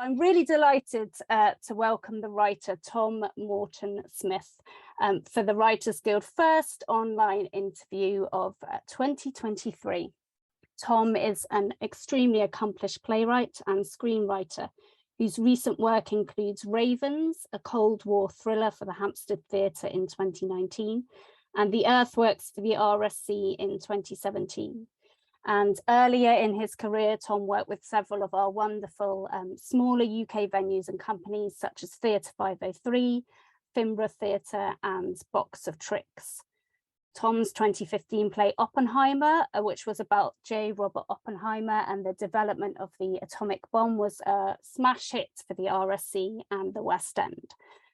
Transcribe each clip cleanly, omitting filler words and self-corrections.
I'm really delighted to welcome the writer Tom Morton-Smith for the Writers Guild first online interview of 2023. Tom is an extremely accomplished playwright and screenwriter whose recent work includes Ravens, a Cold War thriller for the Hampstead Theatre in 2019, and The Earthworks for the RSC in 2017. And earlier in his career, Tom worked with several of our wonderful smaller UK venues and companies such as Theatre 503, Fimbra Theatre and Box of Tricks. Tom's 2015 play Oppenheimer, which was about J. Robert Oppenheimer and the development of the atomic bomb, was a smash hit for the RSC and the West End.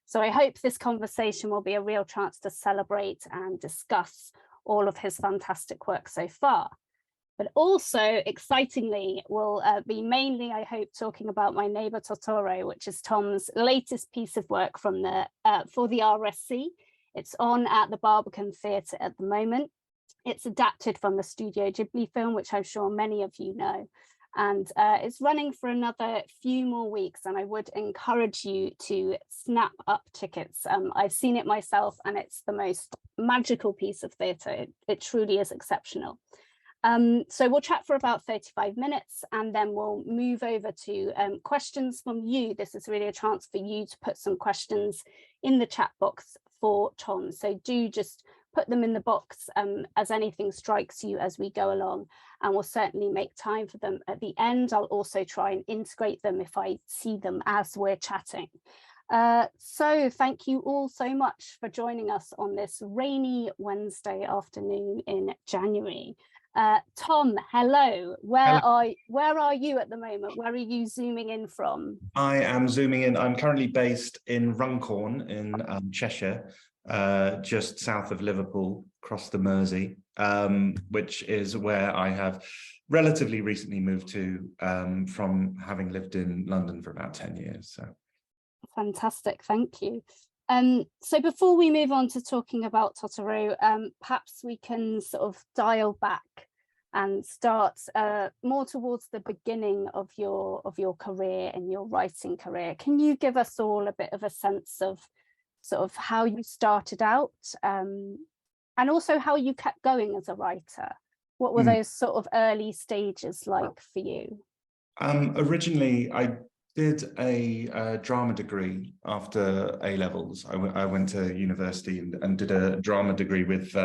So I hope this conversation will be a real chance to celebrate and discuss all of his fantastic work so far. But also, excitingly, we'll be mainly, I hope, talking about My Neighbour Totoro, which is Tom's latest piece of work from for the RSC. It's on at the Barbican Theatre at the moment. It's adapted from the Studio Ghibli film, which I'm sure many of you know. And it's running for another few more weeks, and I would encourage you to snap up tickets. I've seen it myself, and it's the most magical piece of theatre. It truly is exceptional. So we'll chat for about 35 minutes and then we'll move over to questions from you. This is really a chance for you to put some questions in the chat box for Tom. So do just put them in the box as anything strikes you as we go along, and we'll certainly make time for them at the end. I'll also try and integrate them if I see them as we're chatting. So thank you all so much for joining us on this rainy Wednesday afternoon in January. Tom, hello. Where are you at the moment? Where are you zooming in from? I am zooming in. I'm currently based in Runcorn in Cheshire, just south of Liverpool, across the Mersey, which is where I have relatively recently moved to from having lived in London for about 10 years. So fantastic, thank you. So before we move on to talking about Totoro, perhaps we can sort of dial back and start more towards the beginning of your career and your writing career. Can you give us all a bit of a sense of sort of how you started out and also how you kept going as a writer? What were those sort of early stages like for you? Originally, I did a drama degree after A-levels. I went to university and did a drama degree with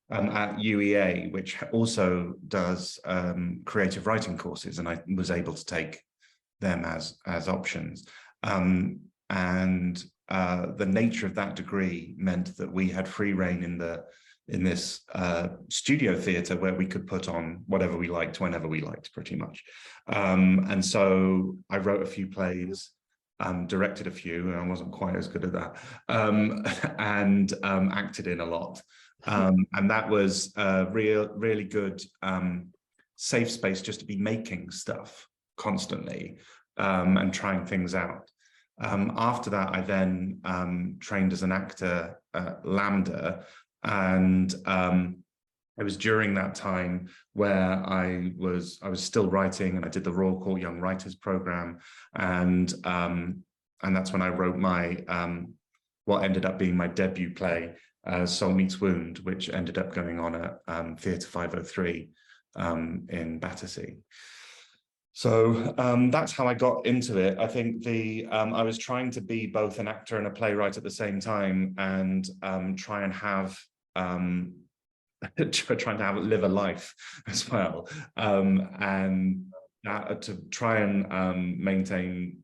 at UEA, which also does creative writing courses, and I was able to take them as options. And the nature of that degree meant that we had free reign in this studio theatre where we could put on whatever we liked, whenever we liked, pretty much. And so I wrote a few plays, directed a few, and I wasn't quite as good at that, and acted in a lot. And that was a really good safe space just to be making stuff constantly and trying things out. After that, I then trained as an actor at Lambda, and it was during that time where I was still writing, and I did the Royal Court Young Writers Programme, and that's when I wrote my what ended up being my debut play, Soul Meets Wound, which ended up going on at Theatre 503 in Battersea. So that's how I got into it. I think I was trying to be both an actor and a playwright at the same time, and try and have live a life as well, and to try and maintain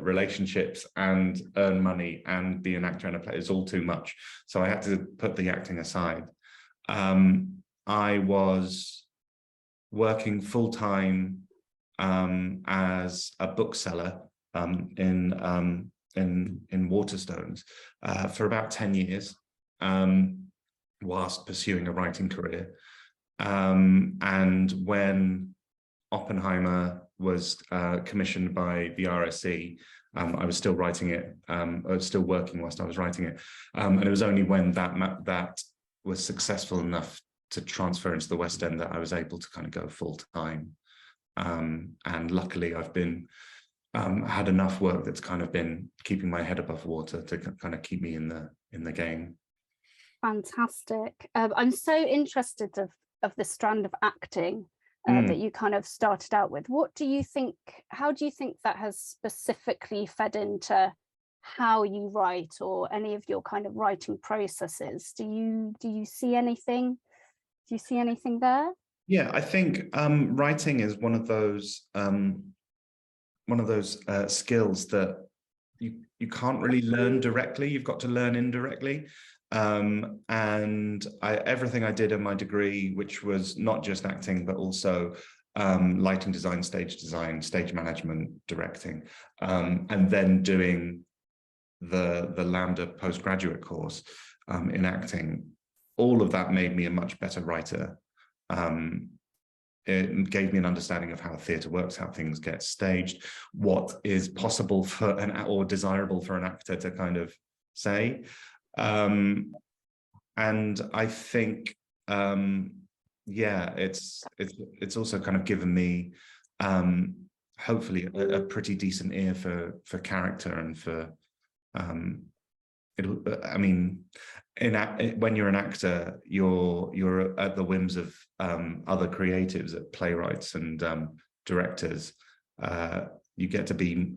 relationships and earn money and be an actor and a player is all too much. So I had to put the acting aside. I was working full-time as a bookseller in Waterstones for about 10 years whilst pursuing a writing career. And when Oppenheimer was commissioned by the RSC, I was still writing it. I was still working whilst I was writing it, and it was only when that was successful enough to transfer into the West End that I was able to kind of go full time. And luckily, I've been had enough work that's kind of been keeping my head above water to kind of keep me in the game. Fantastic. I'm so interested of the strand of acting that you kind of started out with. What do you think, how do you think that has specifically fed into how you write, or any of your kind of writing processes? Do you see anything? Do you see anything there? Yeah, I think writing is one of those skills that you can't really learn directly. You've got to learn indirectly. And everything I did in my degree, which was not just acting, but also lighting design, stage management, directing, and then doing the Lambda postgraduate course in acting, all of that made me a much better writer. It gave me an understanding of how theatre works, how things get staged, what is possible for or desirable for an actor to kind of say. And I think, yeah, it's also kind of given me, hopefully, a pretty decent ear for character and for, I mean, when you're an actor, you're at the whims of other creatives, at playwrights and directors. You get to be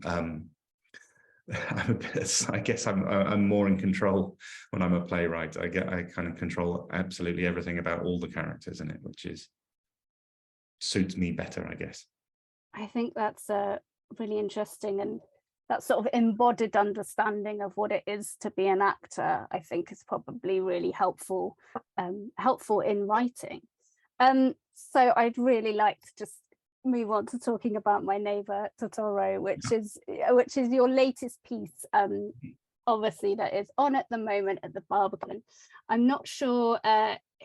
I guess I'm more in control when I'm a playwright. I kind of control absolutely everything about all the characters in it, which suits me better, I guess. I think that's really interesting, and that sort of embodied understanding of what it is to be an actor, I think, is probably really helpful in writing. So I'd really like to just move on to talking about My Neighbour Totoro, which is your latest piece, obviously, that is on at the moment at the Barbican. I'm not sure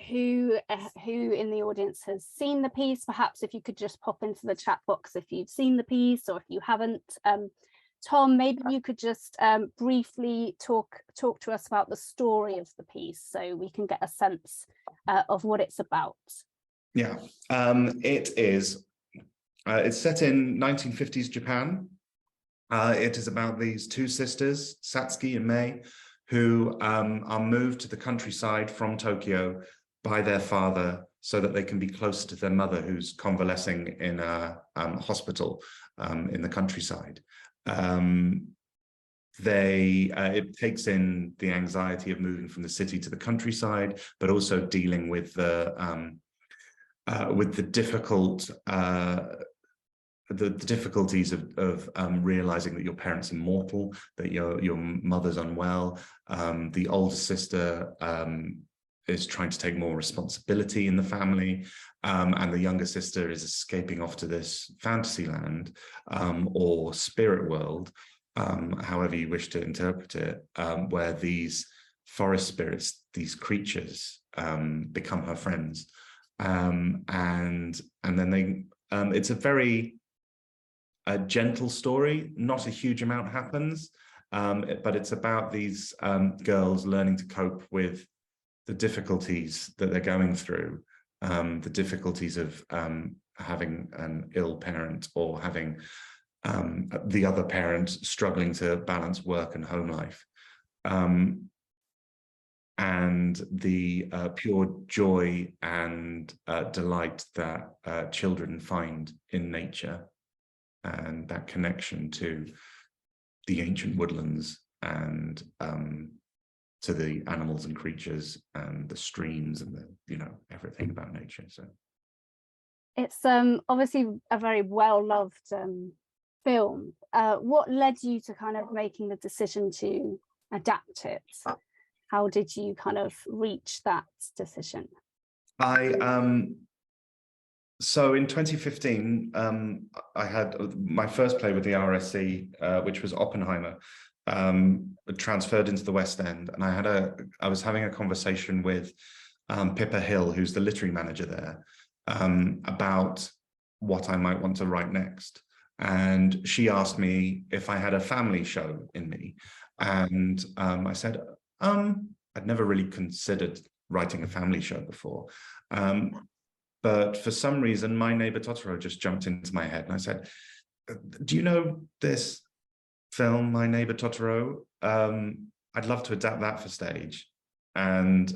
who in the audience has seen the piece. Perhaps if you could just pop into the chat box if you've seen the piece, or if you haven't. Tom, maybe you could just briefly talk to us about the story of the piece, so we can get a sense of what it's about. Yeah, it's set in 1950s Japan. It is about these two sisters, Satsuki and Mei, who are moved to the countryside from Tokyo by their father so that they can be closer to their mother, who's convalescing in a hospital in the countryside. It takes in the anxiety of moving from the city to the countryside, but also dealing with the difficulties of realizing that your parents are mortal, that your mother's unwell. The older sister is trying to take more responsibility in the family, and the younger sister is escaping off to this fantasy land or spirit world, however you wish to interpret it, where these forest spirits, these creatures, become her friends, and then it's a very gentle story. Not a huge amount happens, but it's about these girls learning to cope with the difficulties that they're going through, the difficulties of having an ill parent, or having the other parent struggling to balance work and home life, and the pure joy and delight that children find in nature, and that connection to the ancient woodlands and to the animals and creatures and the streams and everything about nature. So it's obviously a very well-loved film. What led you to kind of making the decision to adapt it? How did you kind of reach that decision? So in 2015, I had my first play with the RSC, which was Oppenheimer, transferred into the West End, and I was having a conversation with Pippa Hill, who's the literary manager there, about what I might want to write next. And she asked me if I had a family show in me, and I said I'd never really considered writing a family show before. But for some reason, My Neighbour Totoro just jumped into my head, and I said, do you know this film, My Neighbour Totoro? I'd love to adapt that for stage, and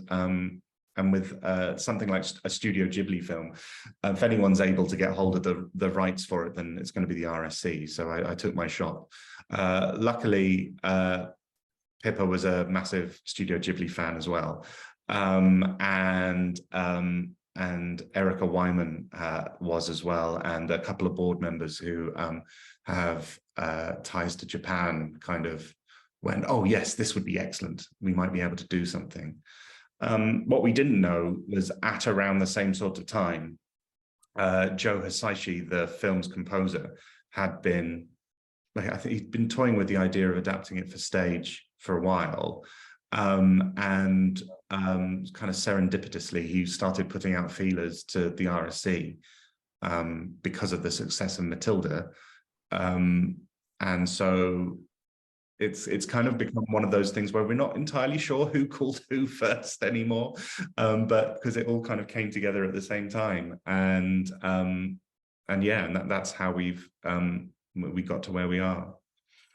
with something like a Studio Ghibli film. If anyone's able to get hold of the rights for it, then it's going to be the RSC. So I took my shot. Luckily, Pippa was a massive Studio Ghibli fan as well, and Erica Wyman was as well, and a couple of board members who have ties to Japan kind of went, oh yes, this would be excellent. We might be able to do something. What we didn't know was at around the same sort of time, Joe Hisaishi, the film's composer, had been, like, I think he'd been toying with the idea of adapting it for stage for a while. And kind of serendipitously, he started putting out feelers to the RSC because of the success of Matilda. And so it's kind of become one of those things where we're not entirely sure who called who first anymore, but because it all kind of came together at the same time, and yeah, and that's how we got to where we are.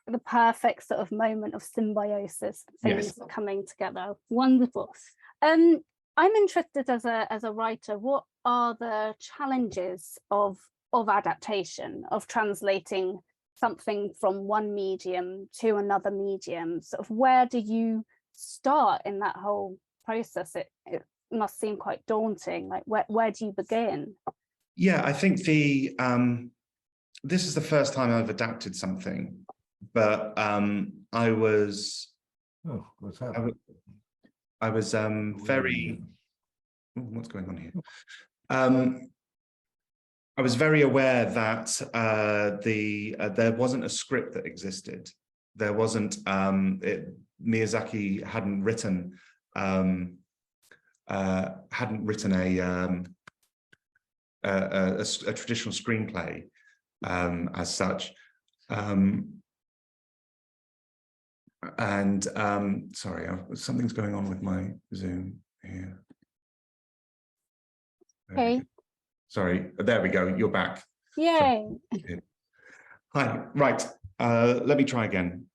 The perfect sort of moment of symbiosis, things coming together. Wonderful. I'm interested as a writer, what are the challenges of adaptation, of translating something from one medium to another medium? Sort of where do you start in that whole process? It must seem quite daunting. Like where do you begin? Yeah, I think this is the first time I've adapted something, but I was very, what's going on here? I was very aware that there wasn't a script that existed. There wasn't, Miyazaki hadn't written a traditional screenplay as such. Sorry, something's going on with my Zoom here. Okay. Sorry, there we go, you're back. Yay. Hi, right, let me try again.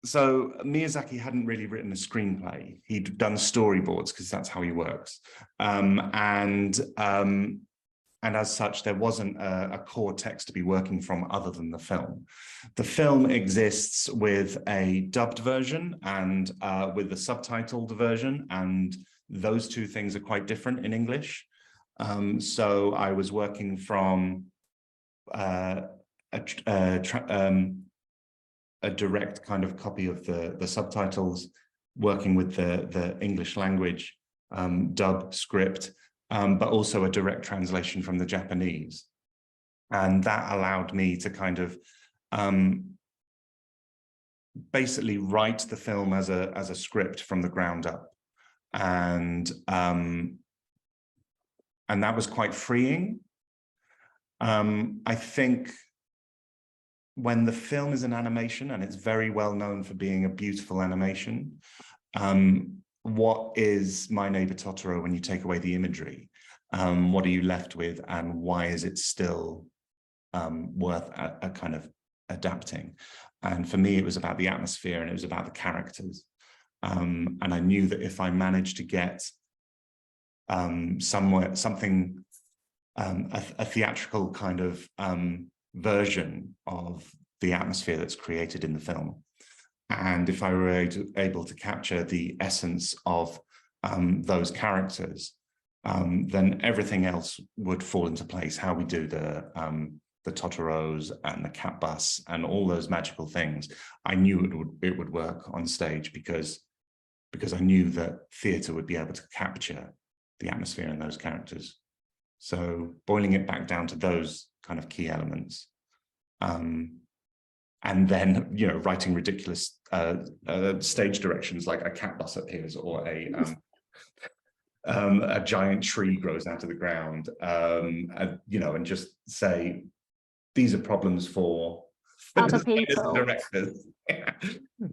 So Miyazaki hadn't really written a screenplay. He'd done storyboards because that's how he works. And as such, there wasn't a core text to be working from other than the film. The film exists with a dubbed version and with the subtitled version, and those two things are quite different in English. So I was working from a direct kind of copy of the subtitles, working with the English language dub script, but also a direct translation from the Japanese. And that allowed me to kind of basically write the film as a script from the ground up. And that was quite freeing. I think when the film is an animation, and it's very well known for being a beautiful animation, what is My Neighbour Totoro when you take away the imagery? What are you left with, and why is it still worth a kind of adapting? And for me, it was about the atmosphere, and it was about the characters. And I knew that if I managed to get a theatrical kind of version of the atmosphere that's created in the film, and if I were able to capture the essence of those characters, then everything else would fall into place. How we do the Totoros and the cat bus and all those magical things, I knew it would work on stage because I knew that theatre would be able to capture the atmosphere and those characters. So boiling it back down to those kind of key elements, and then, you know, writing ridiculous stage directions, like a cat bus appears, or a giant tree grows out of the ground, you know, and just say, these are problems for other designers and people. directors.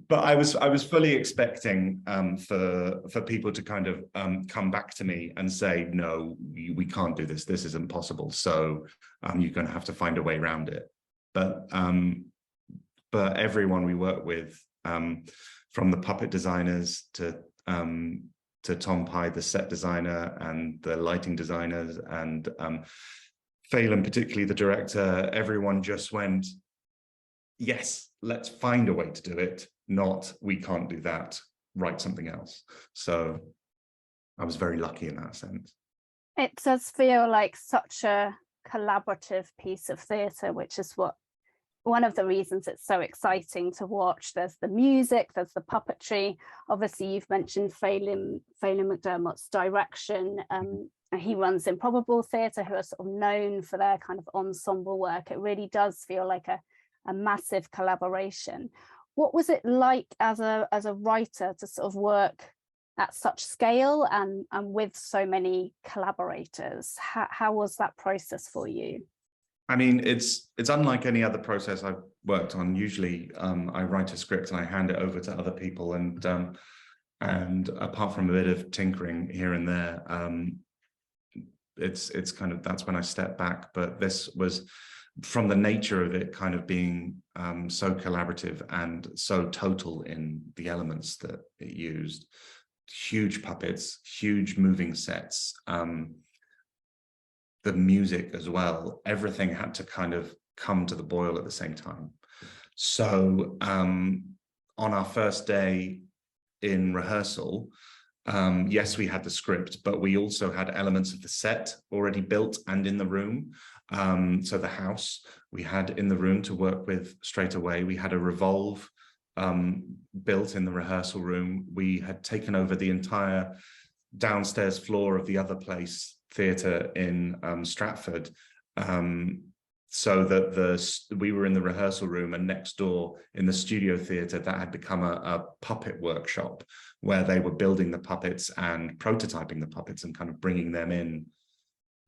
But I was fully expecting for people to kind of come back to me and say, no, we can't do this. This isn't possible. So you're going to have to find a way around it. But everyone we work with, from the puppet designers to Tom Pye, the set designer, and the lighting designers, and Phelan, particularly the director, everyone just went, yes, let's find a way to do it, not we can't do that, write something else. So I was very lucky in that sense. It does feel like such a collaborative piece of theatre, which is one of the reasons it's so exciting to watch. There's the music, there's the puppetry. Obviously, you've mentioned Phelan McDermott's direction. He runs Improbable Theatre, who are sort of known for their kind of ensemble work. It really does feel like a massive collaboration. What was it like as a writer to sort of work at such scale and with so many collaborators? How was that process for you? I mean, it's unlike any other process I've worked on. Usually I write a script and I hand it over to other people, and apart from a bit of tinkering here and there, it's kind of, that's when I step back. But this was, from the nature of it kind of being so collaborative and so total in the elements that it used, huge puppets, huge moving sets, the music as well, everything had to kind of come to the boil at the same time. So on our first day in rehearsal, yes, we had the script, but we also had elements of the set already built and in the room. So the house we had in the room to work with straight away. We had a revolve built in the rehearsal room. We had taken over the entire downstairs floor of the other place theatre in Stratford, so that we were in the rehearsal room, and next door in the studio theatre that had become a puppet workshop where they were building the puppets and prototyping the puppets and kind of bringing them in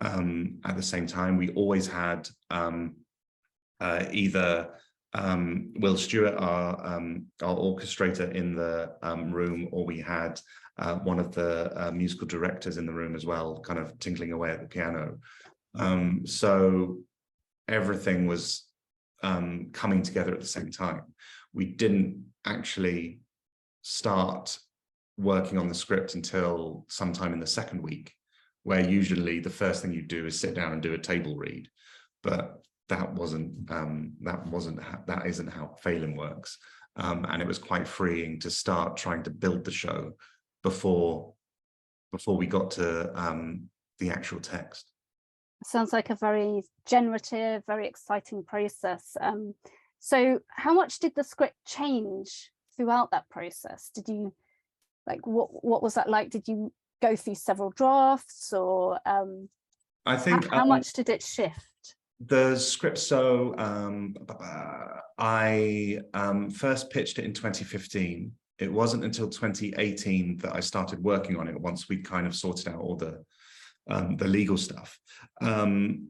at the same time. We always had either Will Stewart, our orchestrator, in the room, or we had one of the musical directors in the room as well, kind of tinkling away at the piano. So everything was coming together at the same time. We didn't actually start working on the script until sometime in the second week, where usually the first thing you do is sit down and do a table read. But that isn't how Phelan works. And it was quite freeing to start trying to build the show before we got to the actual text. Sounds like a very generative, very exciting process. So how much did the script change throughout that process? Did you, like, what was that like? Did you go through several drafts, or I think how much did it shift? The script, so I first pitched it in 2015. It wasn't until 2018 that I started working on it, once we'd kind of sorted out all the legal stuff. And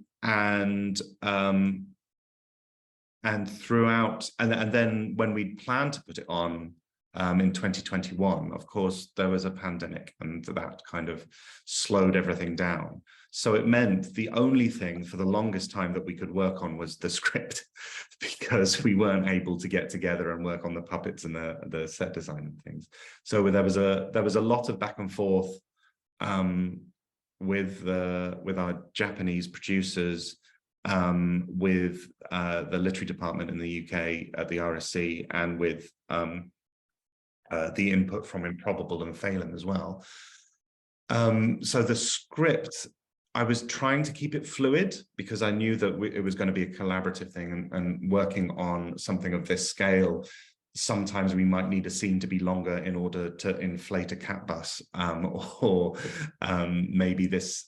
throughout, and then when we planned to put it on in 2021, of course, there was a pandemic, and that kind of slowed everything down. So it meant the only thing for the longest time that we could work on was the script, because we weren't able to get together and work on the puppets and the set design and things. So there was a lot of back and forth with our Japanese producers, with the literary department in the UK at the RSC, and with the input from Improbable and Phelan as well. So the script, I was trying to keep it fluid, because I knew that it was going to be a collaborative thing, and working on something of this scale, sometimes we might need a scene to be longer in order to inflate a cat bus, or maybe this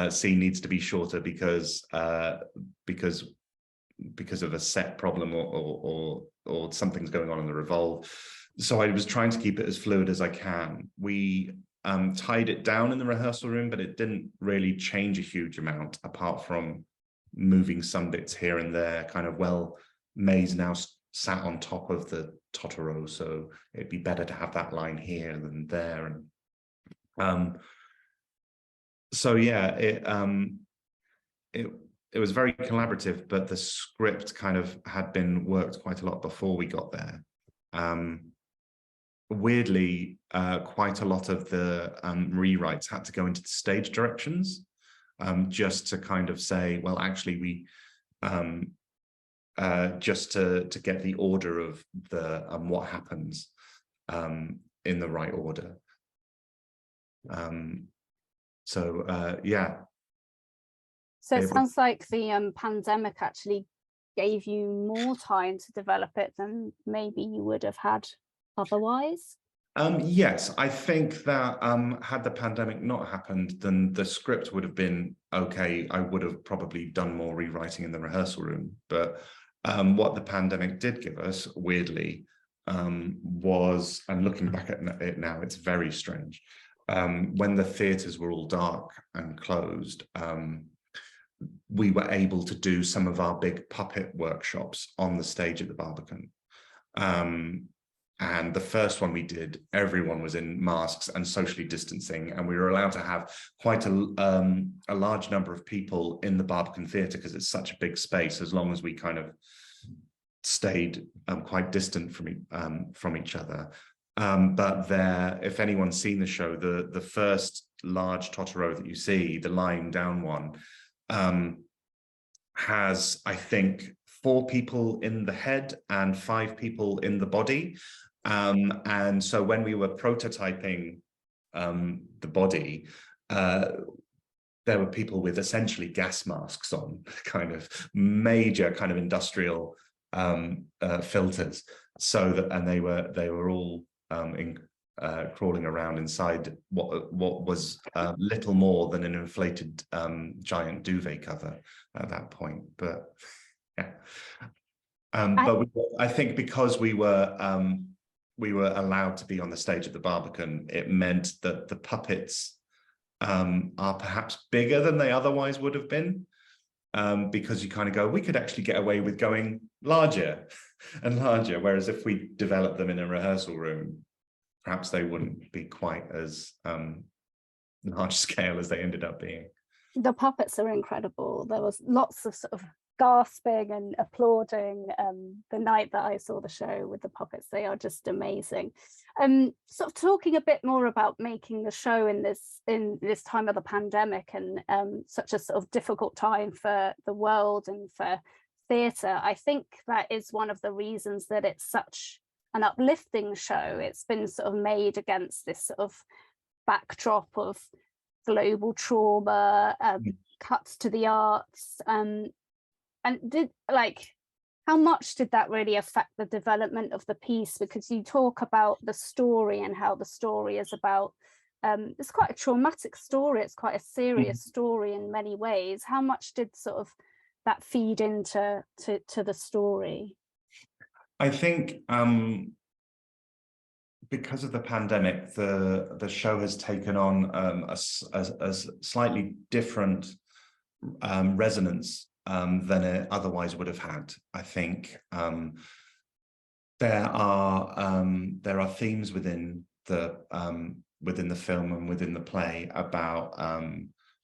scene needs to be shorter because of a set problem, or something's going on in the revolve. So I was trying to keep it as fluid as I can. We tied it down in the rehearsal room, but it didn't really change a huge amount, apart from moving some bits here and there, kind of May's now sat on top of the Totoro, so it'd be better to have that line here than there. And so yeah, it was very collaborative, but the script kind of had been worked quite a lot before we got there. Weirdly, quite a lot of the rewrites had to go into the stage directions, just to kind of say, well, actually, we just to get the order of the what happens in the right order. Yeah. So it sounds like the pandemic actually gave you more time to develop it than maybe you would have had otherwise. Yes, I think that had the pandemic not happened, then the script would have been okay. I would have probably done more rewriting in the rehearsal room. But what the pandemic did give us, weirdly, was, and looking back at it now, it's very strange. When the theatres were all dark and closed, we were able to do some of our big puppet workshops on the stage at the Barbican. And the first one we did, everyone was in masks and socially distancing, and we were allowed to have quite a large number of people in the Barbican Theatre because it's such a big space, as long as we kind of stayed quite distant from each other. But there, if anyone's seen the show, the first large Totoro that you see, the lying down one, has, I think, 4 people in the head and 5 people in the body. And so when we were prototyping the body, there were people with essentially gas masks on, kind of major kind of industrial filters. So that, and they were all crawling around inside what was little more than an inflated giant duvet cover at that point. But yeah, but I think because we were allowed to be on the stage at the Barbican, it meant that the puppets are perhaps bigger than they otherwise would have been, because you kind of go, we could actually get away with going larger and larger, whereas if we developed them in a rehearsal room, perhaps they wouldn't be quite as large scale as they ended up being. The puppets are incredible. There was lots of sort of gasping and applauding the night that I saw the show with the puppets. They are just amazing. Sort of talking a bit more about making the show in this time of the pandemic and such a sort of difficult time for the world and for theatre. I think that is one of the reasons that it's such an uplifting show. It's been sort of made against this sort of backdrop of global trauma, cuts to the arts, and how much did that really affect the development of the piece? Because you talk about the story and how the story is about, it's quite a traumatic story, it's quite a serious story in many ways. How much did sort of that feed into the story? I think because of the pandemic, the show has taken on a slightly different resonance than it otherwise would have had. I think there are themes within the film and within the play about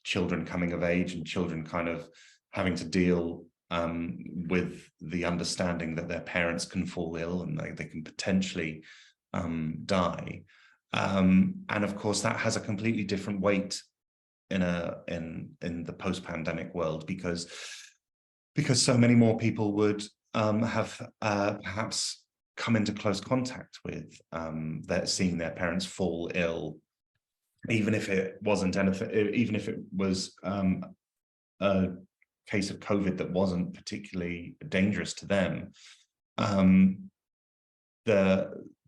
children coming of age and children kind of having to deal with the understanding that their parents can fall ill and they can potentially die, and of course that has a completely different weight in the post-pandemic world, because so many more people would have perhaps come into close contact with seeing their parents fall ill, even if it wasn't anything, even if it was a case of COVID that wasn't particularly dangerous to them.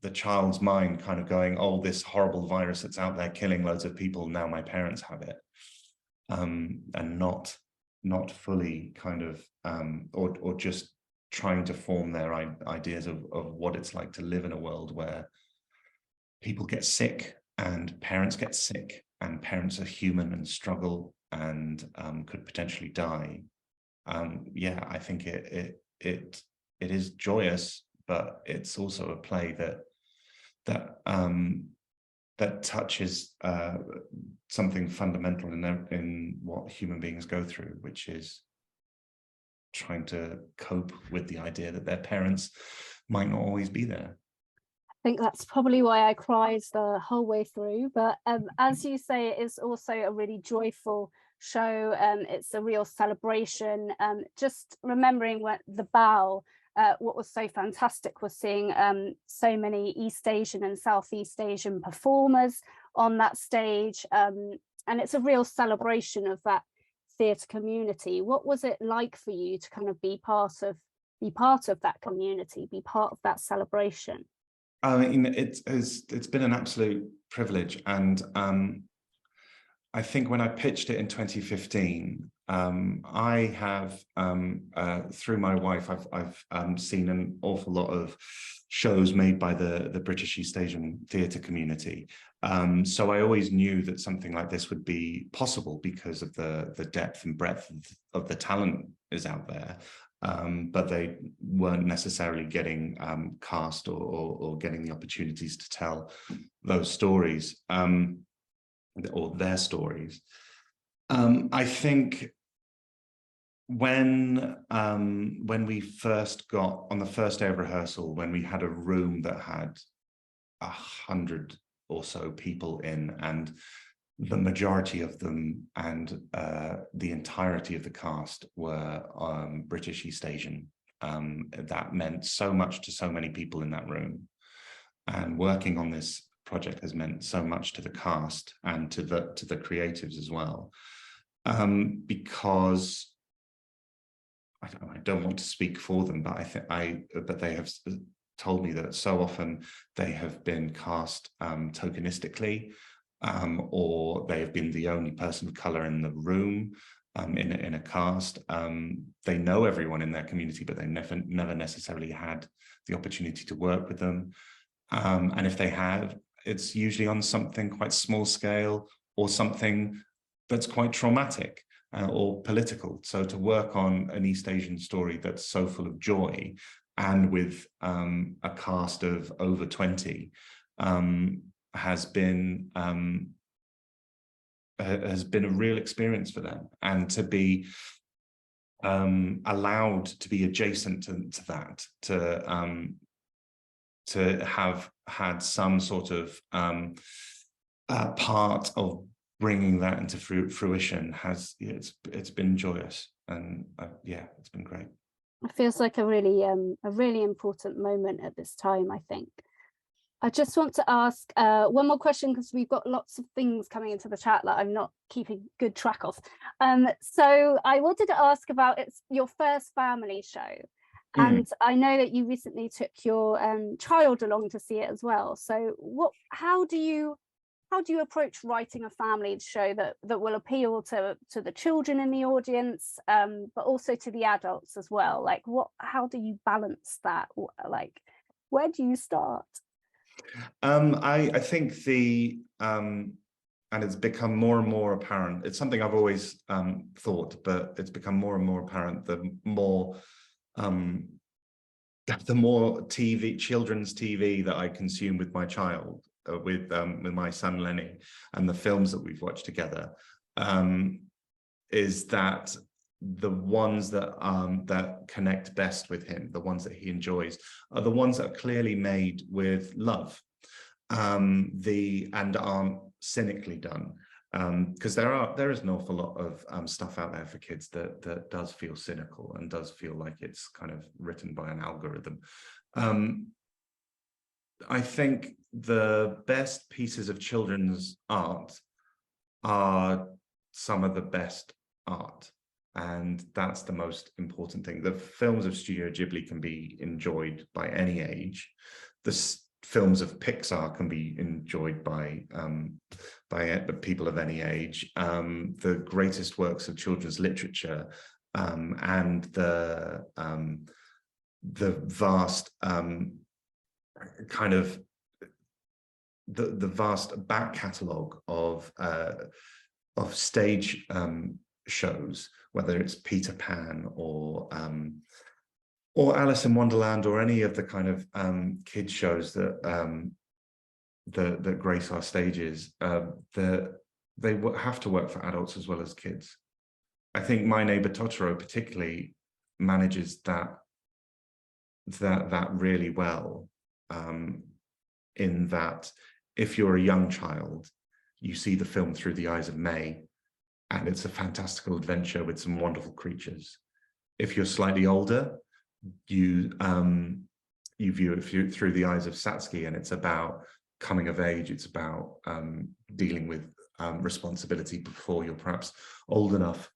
The child's mind kind of going, oh, this horrible virus that's out there killing loads of people, now my parents have it, and not fully kind of or just trying to form their ideas of what it's like to live in a world where people get sick and parents get sick and parents are human and struggle and could potentially die. Yeah, I think it is joyous, but it's also a play that touches something fundamental in what human beings go through, which is trying to cope with the idea that their parents might not always be there. I think that's probably why I cried the whole way through. But as you say, it is also a really joyful show. It's a real celebration. Just remembering the bow, what was so fantastic was seeing so many East Asian and Southeast Asian performers on that stage. And it's a real celebration of that theatre community. What was it like for you to kind of be part of that community, be part of that celebration? I mean, it's been an absolute privilege, and I think when I pitched it in 2015, I have through my wife, I've seen an awful lot of shows made by the British East Asian theatre community. So I always knew that something like this would be possible because of the depth and breadth of the talent is out there. But they weren't necessarily getting cast or getting the opportunities to tell those stories or their stories. I think when we first got on the first day of rehearsal, when we had a room that had 100 or so people in, and the majority of them and the entirety of the cast were British East Asian. That meant so much to so many people in that room. And working on this project has meant so much to the cast and to the creatives as well. Because I don't want to speak for them, but but they have told me that so often they have been cast tokenistically, or they have been the only person of color in the room in a cast. They know everyone in their community, but they never necessarily had the opportunity to work with them. And if they have, it's usually on something quite small scale or something that's quite traumatic or political. So to work on an East Asian story that's so full of joy and with a cast of over 20 has been a real experience for them, and to be allowed to be adjacent to that, to have had some sort of part of bringing that into fruition it's been joyous, and yeah, it's been great. It feels like a really important moment at this time, I think. I just want to ask one more question, because we've got lots of things coming into the chat that I'm not keeping good track of. So I wanted to ask about your first family show. And I know that you recently took your child along to see it as well. So how do you approach writing a family show that will appeal to the children in the audience, but also to the adults as well? Like, how do you balance that? Like, where do you start? I think and it's become more and more apparent. It's something I've always thought, but it's become more and more apparent the more children's TV that I consume with my child, with my son Lenny, and the films that we've watched together, is that the ones that connect best with him, the ones that he enjoys, are the ones that are clearly made with love, and aren't cynically done. Because there is an awful lot of stuff out there for kids that does feel cynical and does feel like it's kind of written by an algorithm. I think the best pieces of children's art are some of the best art, and that's the most important thing. The films of Studio Ghibli can be enjoyed by any age. The films of Pixar can be enjoyed by people of any age. The greatest works of children's literature and the vast kind of the vast back catalogue of stage shows, whether it's Peter Pan or or Alice in Wonderland, or any of the kind of kids shows that that grace our stages, that they have to work for adults as well as kids. I think My Neighbour Totoro particularly manages that really well, in that if you're a young child, you see the film through the eyes of May, and it's a fantastical adventure with some wonderful creatures. If you're slightly older, you view it through the eyes of Satsuki, and it's about coming of age. It's about dealing with responsibility before you're perhaps old enough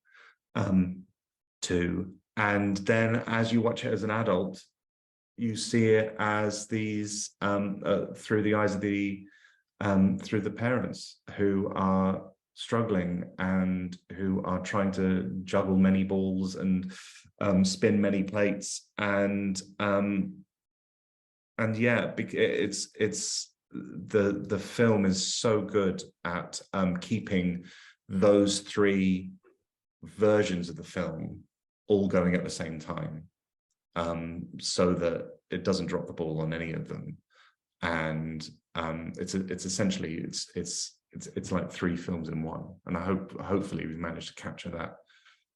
to. And then as you watch it as an adult, you see it as these through the eyes of through the parents who are struggling and who are trying to juggle many balls and spin many plates, and yeah, it's the film is so good at keeping those three versions of the film all going at the same time, so that it doesn't drop the ball on any of them. And it's essentially it's like three films in one, and hopefully we've managed to capture that.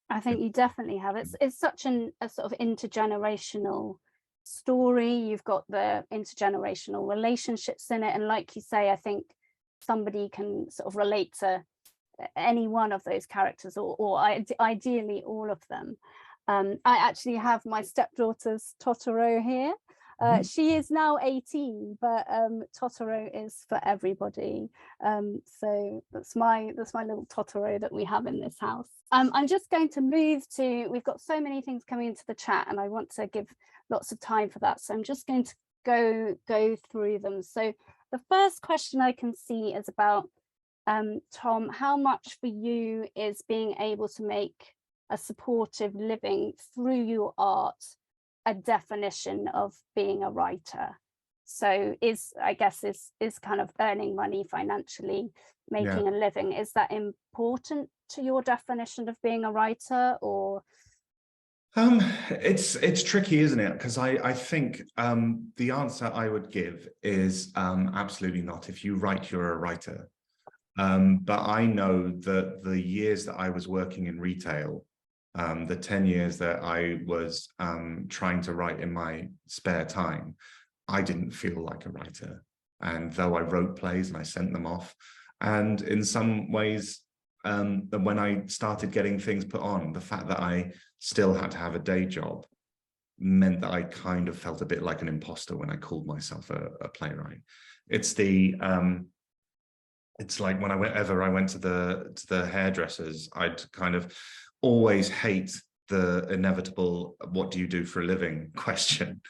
I think you definitely have. It's such a sort of intergenerational story. You've got the intergenerational relationships in it, and like you say, I think somebody can sort of relate to any one of those characters, or ideally all of them. I actually have my stepdaughter's Totoro here. She is now 18, but Totoro is for everybody. So that's my little Totoro that we have in this house. I'm just going to move to, we've got so many things coming into the chat, and I want to give lots of time for that. So I'm just going to go through them. So the first question I can see is about, Tom, how much for you is being able to make a supportive living through your art a definition of being a writer? So I guess is kind of earning money financially, making a living, is that important to your definition of being a writer? Or it's tricky, isn't it? Because I think the answer I would give is absolutely not. If you write, you're a writer. But I know that the years that I was working in retail, the 10 years that I was trying to write in my spare time, I didn't feel like a writer. And though I wrote plays and I sent them off, and in some ways, when I started getting things put on, the fact that I still had to have a day job meant that I kind of felt a bit like an imposter when I called myself a playwright. It's like whenever I went to the hairdressers, I'd kind of always hate the inevitable "what do you do for a living" question.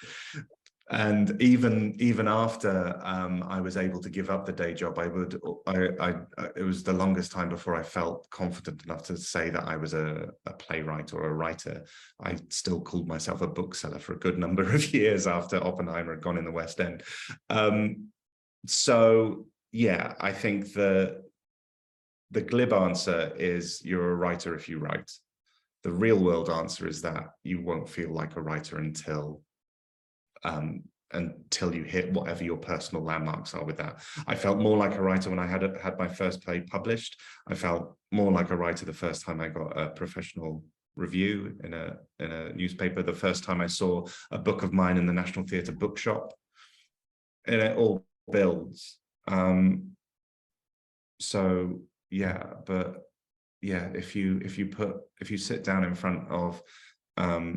And even after I was able to give up the day job, it was the longest time before I felt confident enough to say that I was a playwright or a writer. I still called myself a bookseller for a good number of years after Oppenheimer had gone in the West End. So yeah, I think the glib answer is you're a writer if you write. The real world answer is that you won't feel like a writer until you hit whatever your personal landmarks are with that. I felt more like a writer when I had my first play published. I felt more like a writer the first time I got a professional review in a newspaper, the first time I saw a book of mine in the National Theatre bookshop, and it all builds. So yeah, but yeah, if you sit down in front of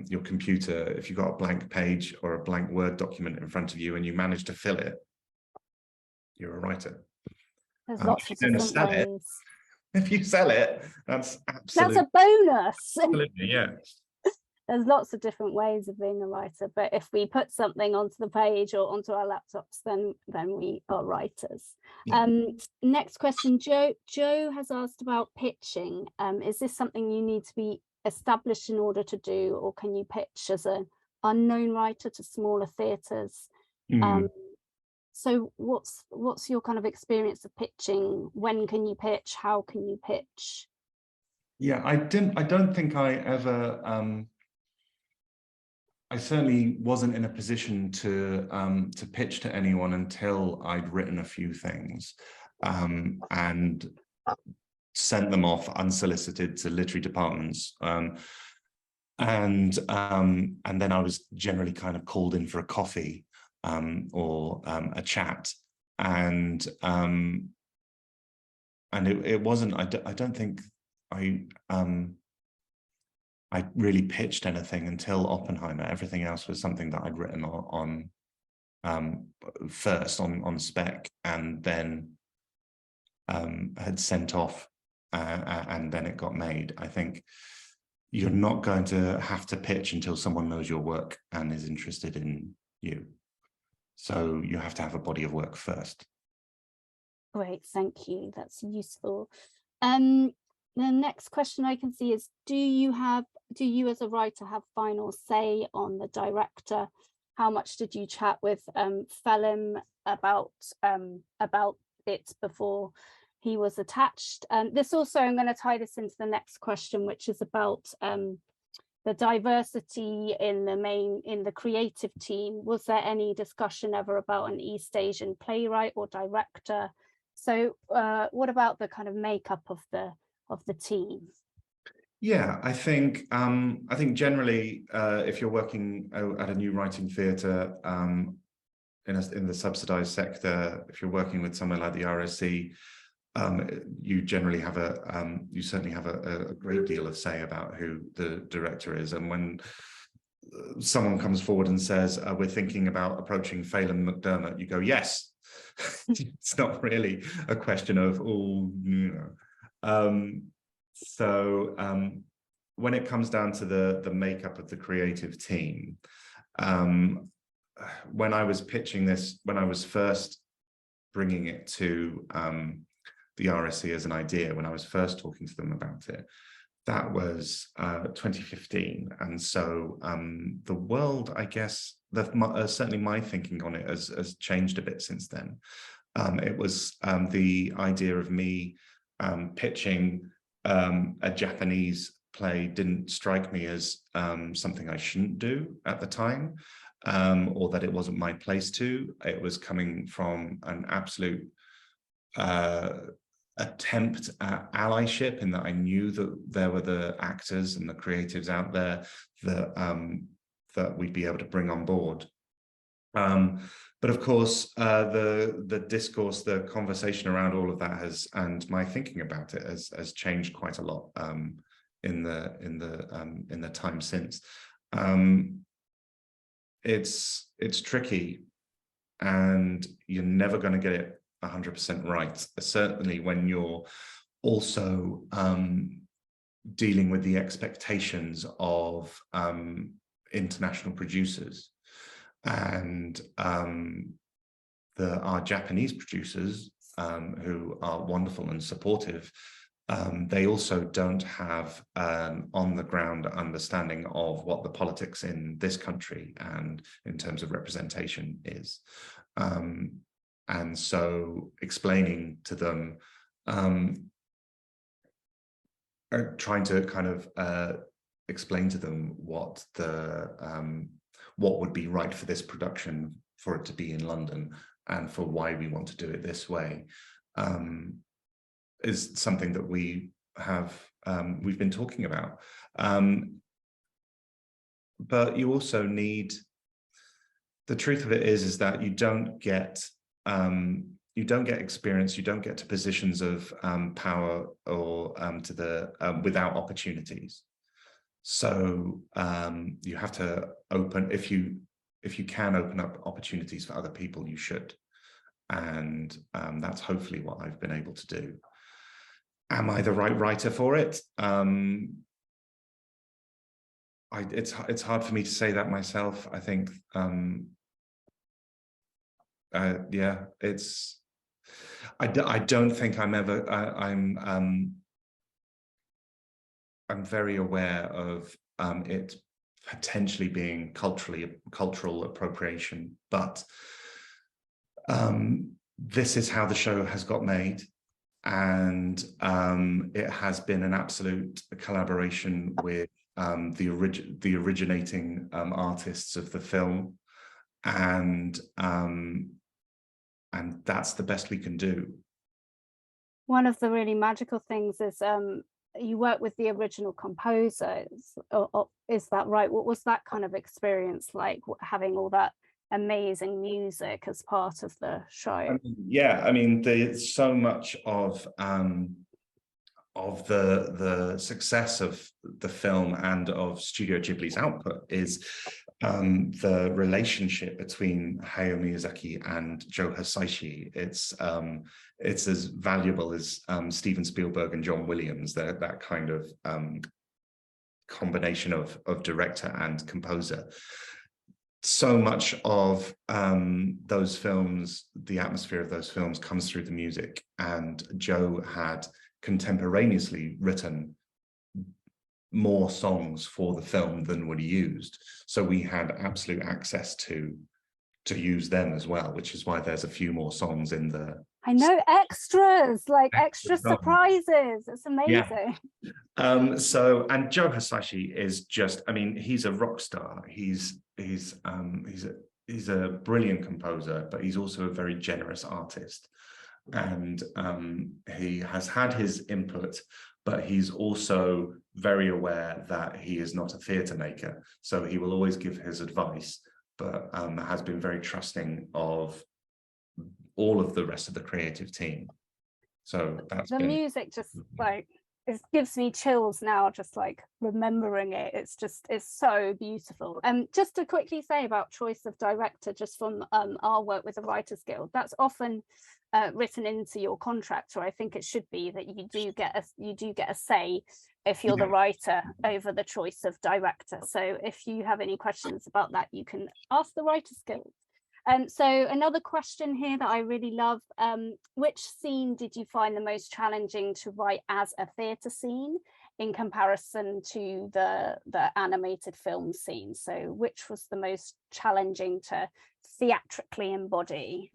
your computer, if you've got a blank page or a blank Word document in front of you and you manage to fill it, you're a writer. There's lots of different ways. If you sell it, that's a bonus. Absolutely, yeah. There's lots of different ways of being a writer, but if we put something onto the page or onto our laptops, then we are writers. Yeah. Next question, Joe has asked about pitching. Is this something you need to be established in order to do, or can you pitch as an unknown writer to smaller theatres? So what's your kind of experience of pitching? When can you pitch? How can you pitch? Yeah, I don't think I ever I certainly wasn't in a position to pitch to anyone until I'd written a few things and sent them off unsolicited to literary departments. And then I was generally kind of called in for a coffee or a chat, and it wasn't. I don't think I really pitched anything until Oppenheimer. Everything else was something that I'd written on first on spec, and then had sent off, and then it got made. I think you're not going to have to pitch until someone knows your work and is interested in you. So you have to have a body of work first. Great, thank you. That's useful. The next question I can see is, do you as a writer have final say on the director? How much did you chat with Phelim about it before he was attached? This also, I'm going to tie this into the next question, which is about the diversity in the creative team. Was there any discussion ever about an East Asian playwright or director? So what about the kind of makeup of the team? Yeah, I think generally, if you're working at a new writing theatre in the subsidised sector, if you're working with somewhere like the RSC, you generally have you certainly have a great deal of say about who the director is. And when someone comes forward and says, we're thinking about approaching Phelim McDermott, you go, yes. It's not really a question of, oh, you know. So when it comes down to the makeup of the creative team, when I was pitching this, when I was first bringing it to the RSC as an idea, when I was first talking to them about it, that was 2015. And so the world, I guess, certainly my thinking on it has changed a bit since then. It was the idea of me pitching a Japanese play didn't strike me as something I shouldn't do at the time, or that it wasn't my place to. It was coming from an absolute attempt at allyship, in that I knew that there were the actors and the creatives out there that we'd be able to bring on board. But of course, the discourse, the conversation around all of that and my thinking about it has changed quite a lot in the time since. It's tricky, and you're never going to get it 100% right. Certainly when you're also dealing with the expectations of international producers. And our Japanese producers, who are wonderful and supportive, they also don't have an on-the-ground understanding of what the politics in this country and in terms of representation is. And so explaining to them, trying to kind of explain to them what would be right for this production, for it to be in London, and for why we want to do it this way, is something that we've been talking about. But you also need, the truth of it is that you don't get experience, you don't get to positions of power or without opportunities. So you have to open, if you can open up opportunities for other people, you should. And that's hopefully what I've been able to do. Am I the right writer for it? It's hard for me to say that myself. I think, yeah, I don't think I'm ever, I'm very aware of it potentially being cultural appropriation, but this is how the show has got made, and it has been an absolute collaboration with the originating artists of the film, and that's the best we can do. One of the really magical things is you work with the original composers, or is that right? What was that kind of experience like, having all that amazing music as part of the show? Yeah, I mean, there's so much of the success of the film and of Studio Ghibli's output is the relationship between Hayao Miyazaki and Joe Hisaishi. It's as valuable as Steven Spielberg and John Williams. That kind of combination of director and composer. So much of those films, the atmosphere of those films, comes through the music, and Joe had contemporaneously written more songs for the film than what he used, so we had absolute access to use them as well, which is why there's a few more songs in the, I know, extras, like extra surprises. It's amazing. Yeah. So, and Joe Hisaishi is just, I mean, he's a rock star. He's a brilliant composer, but he's also a very generous artist. And he has had his input, but he's also very aware that he is not a theatre maker. So he will always give his advice, but has been very trusting of all of the rest of the creative team. So that's the music just like, it gives me chills now, just like remembering it. It's so beautiful. Just to quickly say about choice of director, just from our work with the Writers Guild, that's often written into your contract, or I think it should be, that you do get a say if you're the writer over the choice of director. So if you have any questions about that, you can ask the Writers Guild. So another question here that I really love, which scene did you find the most challenging to write as a theatre scene in comparison to the animated film scene? So which was the most challenging to theatrically embody?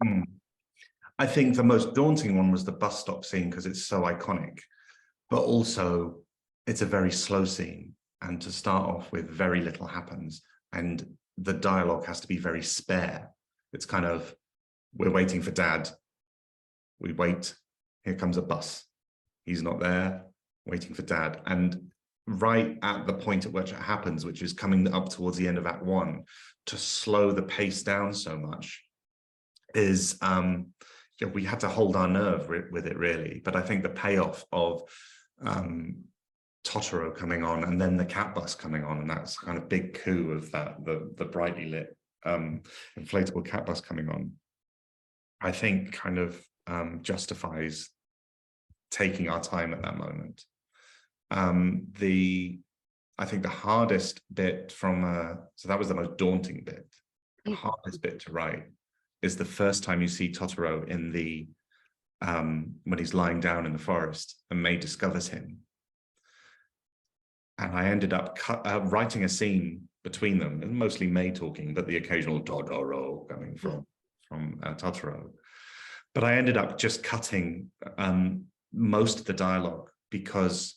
I think the most daunting one was the bus stop scene, because it's so iconic, but also it's a very slow scene, and to start off with, very little happens, and the dialogue has to be very spare. It's kind of, we're waiting for dad, we wait, here comes a bus, he's not there, waiting for dad. And right at the point at which it happens, which is coming up towards the end of Act 1, to slow the pace down so much is, we had to hold our nerve with it, really. But I think the payoff of Totoro coming on, and then the cat bus coming on, and that's kind of big coup of that, the brightly lit inflatable cat bus coming on, I think kind of justifies taking our time at that moment. I think the hardest bit so that was the most daunting bit. The hardest bit to write is the first time you see Totoro in the when he's lying down in the forest and May discovers him. And I ended up writing a scene between them, and mostly May talking, but the occasional Totoro coming from Totoro. But I ended up just cutting most of the dialogue, because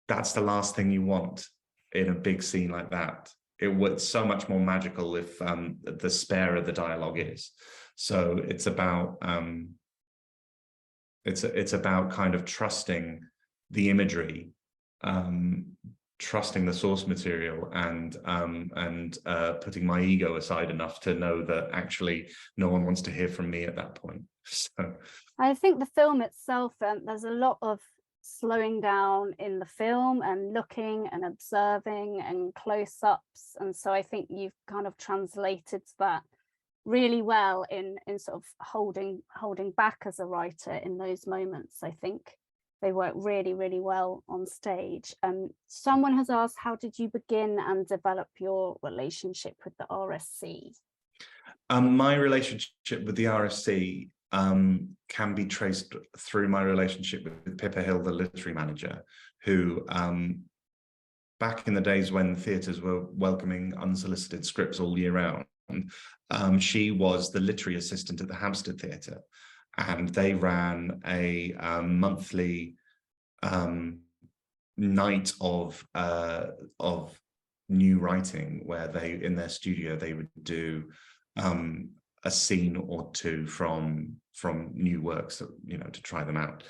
that's the last thing you want in a big scene like that. It's so much more magical if the spare of the dialogue is. So it's about it's about kind of trusting the imagery, trusting the source material, and putting my ego aside enough to know that actually no one wants to hear from me at that point. So I think the film itself, there's a lot of slowing down in the film and looking and observing and close-ups, and so I think you've kind of translated that really well in sort of holding back as a writer in those moments. I think they work really, really well on stage. Someone has asked, how did you begin and develop your relationship with the RSC? My relationship with the RSC can be traced through my relationship with Pippa Hill, the literary manager, who back in the days when theatres were welcoming unsolicited scripts all year round, she was the literary assistant at the Hampstead Theatre, and they ran a monthly night of new writing, where they, in their studio, they would do a scene or two from new works, that, you know, to try them out.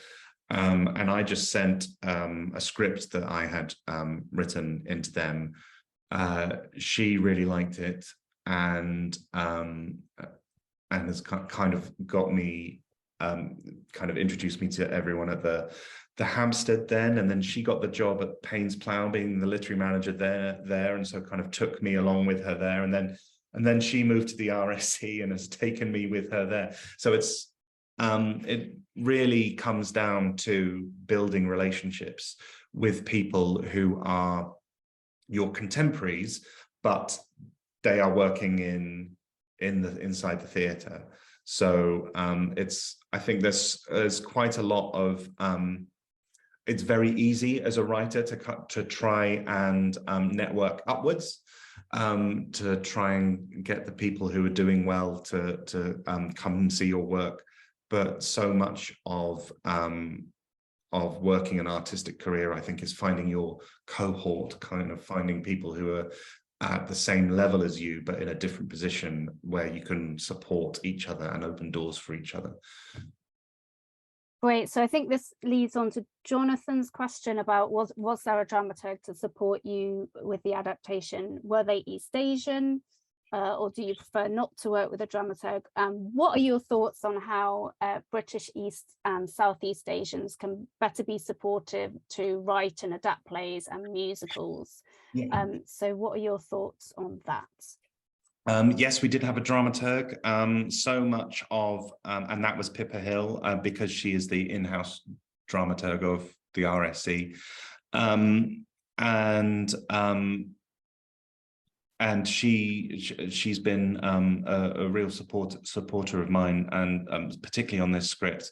And I just sent a script that I had written into them. She really liked it, and has kind of got me, kind of introduced me to everyone at the Hampstead then, and then she got the job at Payne's Plough, being the literary manager there, and so kind of took me along with her there, and then she moved to the RSC and has taken me with her there. So it's it really comes down to building relationships with people who are your contemporaries, but they are working inside the theatre. So I think there's quite a lot of it's very easy as a writer to try and network upwards, to try and get the people who are doing well to come and see your work. But so much of working an artistic career, I think, is finding your cohort, kind of finding people who are at the same level as you, but in a different position, where you can support each other and open doors for each other. Great. So I think this leads on to Jonathan's question about was there a dramaturg to support you with the adaptation? Were they East Asian, or do you prefer not to work with a dramaturg? What are your thoughts on how British East and Southeast Asians can better be supportive to write and adapt plays and musicals? Yeah. So what are your thoughts on that? Yes, we did have a dramaturg. So much of, and that was Pippa Hill, because she is the in-house dramaturg of the RSC. And she's been a real supporter of mine, and particularly on this script,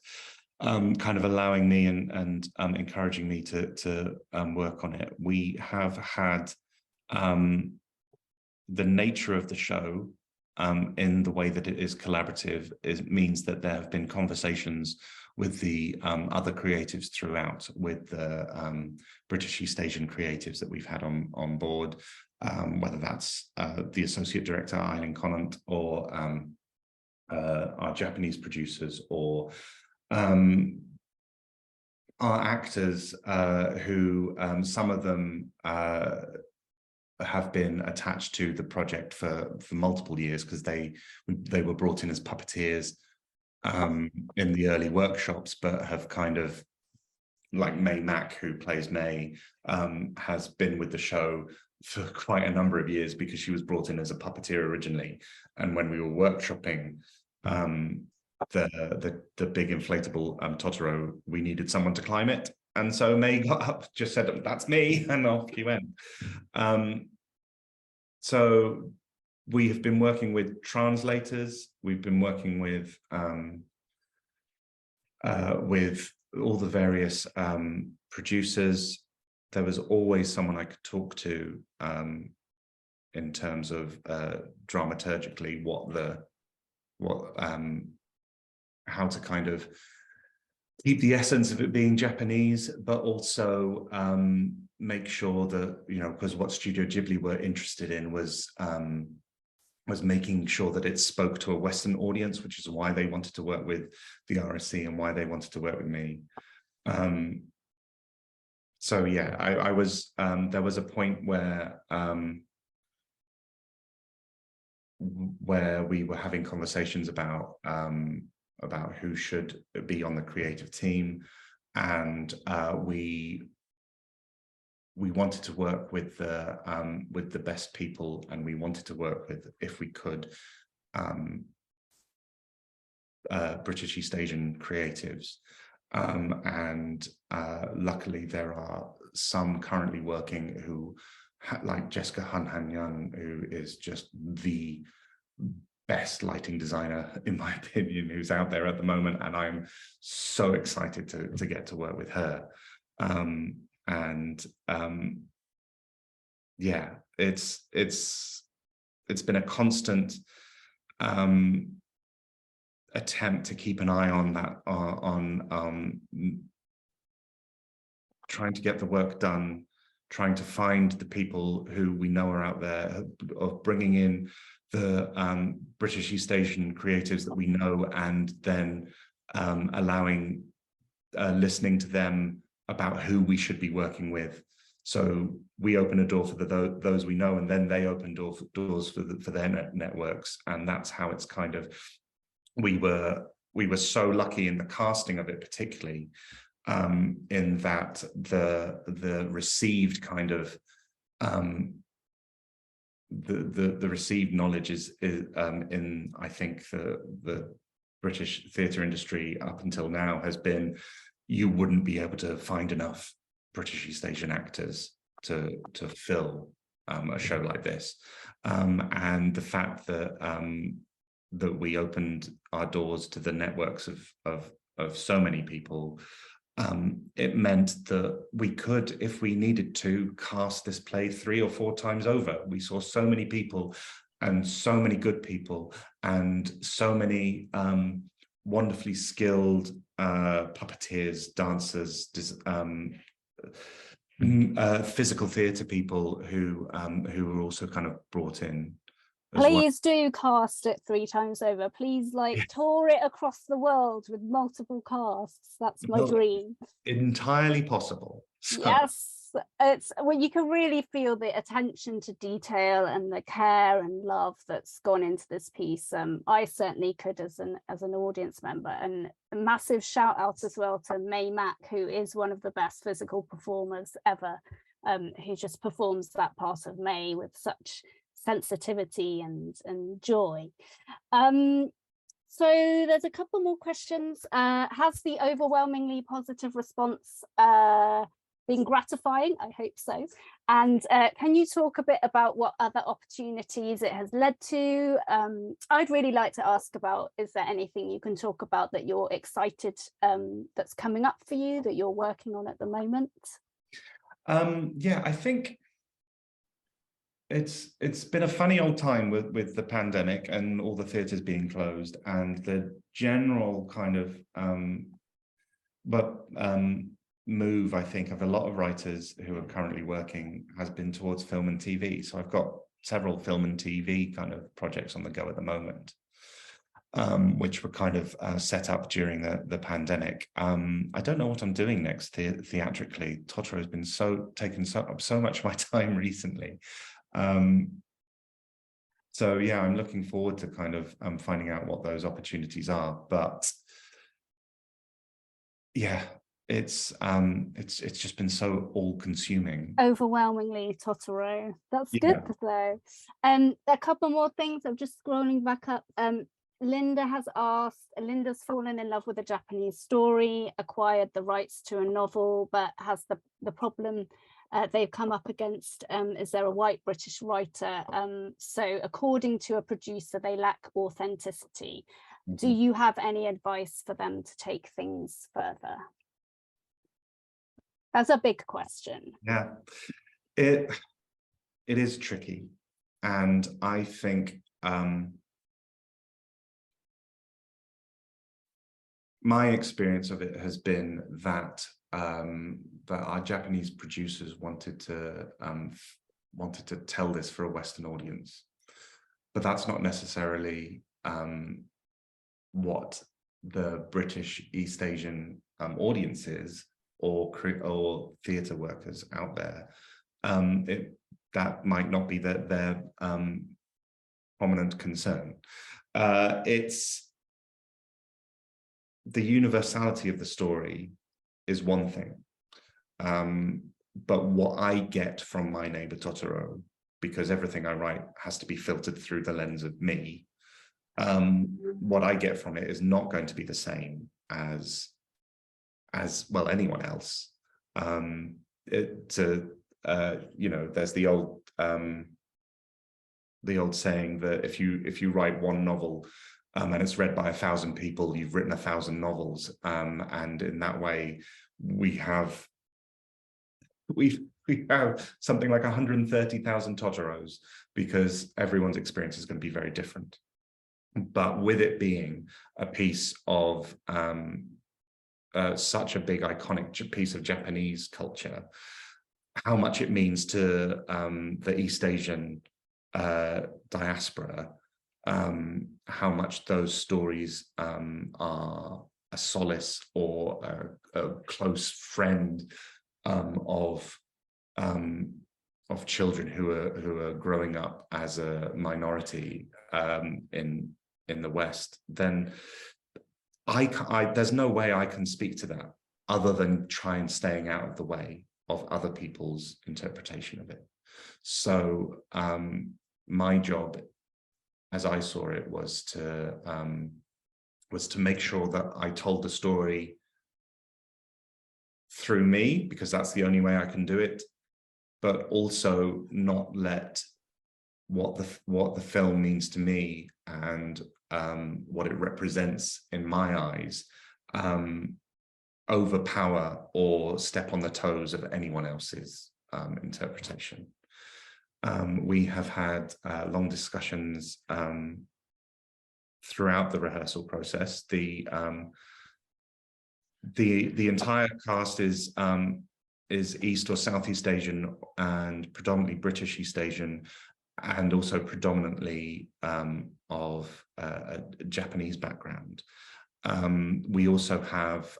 kind of allowing me and encouraging me to work on it. We have had the nature of the show, in the way that it is collaborative, means that there have been conversations with the other creatives throughout, with the British East Asian creatives that we've had on board, whether that's the associate director, Eileen Conant, or our Japanese producers, or our actors, who some of them have been attached to the project for multiple years, because they were brought in as puppeteers in the early workshops, but have kind of, like May Mack, who plays May, has been with the show for quite a number of years, because she was brought in as a puppeteer originally, and when we were workshopping the big inflatable Totoro, we needed someone to climb it. And so May got up, just said, "That's me," and off she went. So we have been working with translators. We've been working with all the various producers. There was always someone I could talk to in terms of dramaturgically how to kind of keep the essence of it being Japanese, but also make sure that, you know, because what Studio Ghibli were interested in was making sure that it spoke to a Western audience, which is why they wanted to work with the RSC and why they wanted to work with me. So yeah, I was there was a point where we were having conversations about who should be on the creative team, and we wanted to work with the best people, and we wanted to work with, if we could, British East Asian creatives, and luckily there are some currently working who, like Jessica Han Han Young, who is just the best lighting designer, in my opinion, who's out there at the moment, and I'm so excited to get to work with her. Yeah, it's been a constant attempt to keep an eye on that, trying to get the work done, trying to find the people who we know are out there, of bringing in the British East Asian creatives that we know, and then allowing listening to them about who we should be working with. So we open a door for those we know, and then they open doors for their networks, and that's how it's kind of. We were so lucky in the casting of it, particularly in that the received kind of the received knowledge is in, I think, the British theatre industry up until now has been, you wouldn't be able to find enough British East Asian actors to fill a show like this, and the fact that that we opened our doors to the networks of so many people, it meant that we could, if we needed to, cast this play 3 or 4 times over. We saw so many people, and so many good people, and so many wonderfully skilled puppeteers, dancers, physical theatre people who were also kind of brought in. Please do cast it 3 times over. Please, like, tour it across the world with multiple casts. That's my dream. Entirely possible. So. Yes, it's, well, you can really feel the attention to detail and the care and love that's gone into this piece. I certainly could as an audience member. And a massive shout out as well to May Mack, who is one of the best physical performers ever, who just performs that part of May with such sensitivity and joy. So there's a couple more questions. Has the overwhelmingly positive response been gratifying? I hope so. And can you talk a bit about what other opportunities it has led to? I'd really like to ask about, is there anything you can talk about that you're excited that's coming up for you, that you're working on at the moment? Yeah, I think it's been a funny old time with the pandemic and all the theatres being closed, and the general kind of move, I think, of a lot of writers who are currently working has been towards film and TV. So I've got several film and TV kind of projects on the go at the moment, which were kind of set up during the pandemic. I don't know what I'm doing next theatrically. Totoro has been taken up so much of my time recently. So yeah, I'm looking forward to kind of finding out what those opportunities are. But yeah, it's just been so all-consuming. Overwhelmingly Totoro. That's good though. A couple more things. I'm just scrolling back up. Linda has asked, Linda's fallen in love with a Japanese story, acquired the rights to a novel, but has the problem they've come up against, is there a white British writer? So according to a producer, they lack authenticity. Mm-hmm. Do you have any advice for them to take things further? That's a big question. Yeah, it is tricky. And I think my experience of it has been that that our Japanese producers wanted to tell this for a Western audience, but that's not necessarily what the British East Asian audience is, or theatre workers out there. That might not be their prominent concern. It's the universality of the story is one thing, but what I get from My Neighbour Totoro, because everything I write has to be filtered through the lens of me, what I get from it is not going to be the same as well anyone else. You know, there's the old saying that if you write one novel and it's read by 1,000 people, you've written 1,000 novels, and in that way we have something like 130,000 Totoros, because everyone's experience is going to be very different. But with it being a piece of such a big iconic piece of Japanese culture, how much it means to the East Asian diaspora, how much those stories are a solace or a close friend of children who are growing up as a minority in the West, then there's no way I can speak to that other than try and staying out of the way of other people's interpretation of it. So my job, as I saw it, was to make sure that I told the story through me, because that's the only way I can do it, but also not let what the film means to me and what it represents in my eyes overpower or step on the toes of anyone else's interpretation. We have had long discussions throughout the rehearsal process. The entire cast is East or Southeast Asian and predominantly British East Asian, and also predominantly of a Japanese background. We also have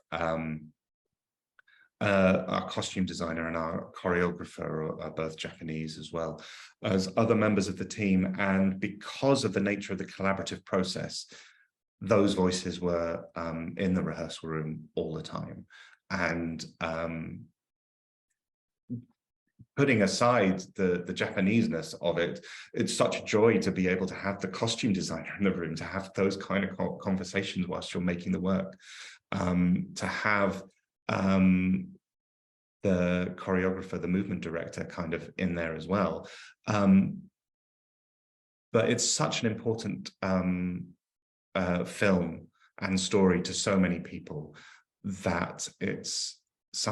our costume designer and our choreographer are both Japanese, as well as other members of the team. And because of the nature of the collaborative process, those voices were in the rehearsal room all the time. And putting aside the Japaneseness of it, it's such a joy to be able to have the costume designer in the room, to have those kind of conversations whilst you're making the work, to have the choreographer, the movement director kind of in there as well. But it's such an important film and story to so many people that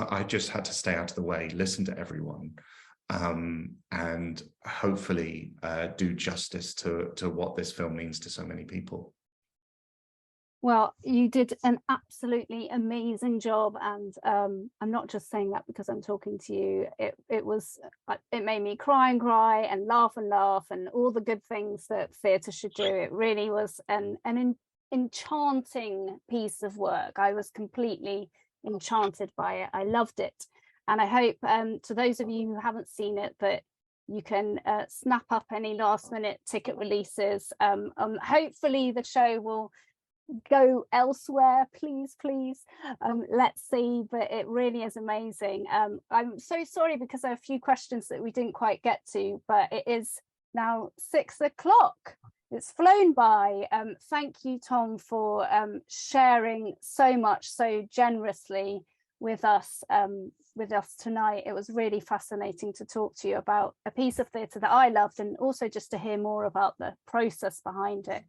I just had to stay out of the way, listen to everyone, and hopefully do justice to what this film means to so many people. Well, you did an absolutely amazing job, and I'm not just saying that because I'm talking to you. It made me cry and laugh and all the good things that theatre should do. It really was an enchanting piece of work. I was completely enchanted by it. I loved it, and I hope to those of you who haven't seen it that you can snap up any last-minute ticket releases. Hopefully the show will go elsewhere, please. Let's see, but it really is amazing. I'm so sorry because there are a few questions that we didn't quite get to, but it is now 6 o'clock. It's flown by. Thank you, Tom, for sharing so much so generously with us tonight. It was really fascinating to talk to you about a piece of theatre that I loved, and also just to hear more about the process behind it.